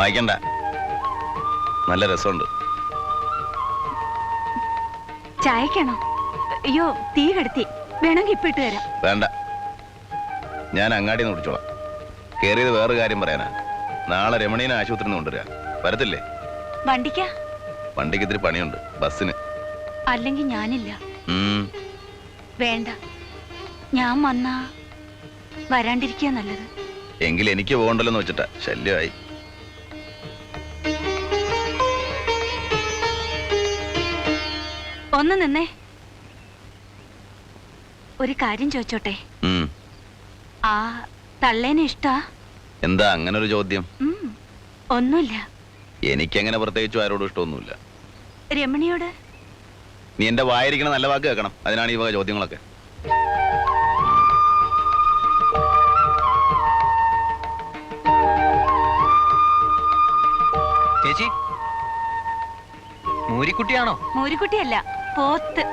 വായിക്കണ്ട, നല്ല രസമുണ്ട്. ചായക്കാണോ? അയ്യോ, തീ കെടുത്തി, വേണമെങ്കിൽ ഇപ്പൊ ഇട്ട് തരാം. വേണ്ട, ഞാൻ അങ്ങാടി നിന്ന് കുടിച്ചോളാം. കേറിയത് വേറെ കാര്യം പറയാനാ. നാളെ രമണീനെ ആശുപത്രിയിൽ നിന്ന് കൊണ്ടുവരിക. വരത്തില്ലേ? വണ്ടിക്കാ? വണ്ടിക്ക് ഇത്തിരി പണിയുണ്ട്, ബസ്സിന്. അല്ലെങ്കിൽ ഞാനില്ല. വേണ്ട, ഞാൻ വന്നാ വരാണ്ടിരിക്കുക നല്ലത്. എങ്കിൽ എനിക്ക് പോകണ്ടല്ലോ വെച്ചിട്ടാ. ശല്യമായി. ഒന്ന് നിന്നേ, ഒരു കാര്യം ചോദിച്ചോട്ടെ? ആ തള്ളേനെ ഇഷ്ടാ? എന്താ അങ്ങനെ ഒരു ചോദ്യം? ഒന്നുമില്ല. എനിക്കങ്ങനെ പ്രത്യേകിച്ചും ആരോടും ഇഷ്ടമൊന്നുമില്ല. രമണിയോട്? നീ എന്റെ വായിരിക്കണ നല്ല വാക്ക് കേൾക്കണം. അതിനാണ് ഈ വക ചോദ്യങ്ങളൊക്കെ. ചേച്ചി, മൂരിക്കുട്ടിയാണോ? മൂരിക്കുട്ടിയല്ല, പോത്ത്.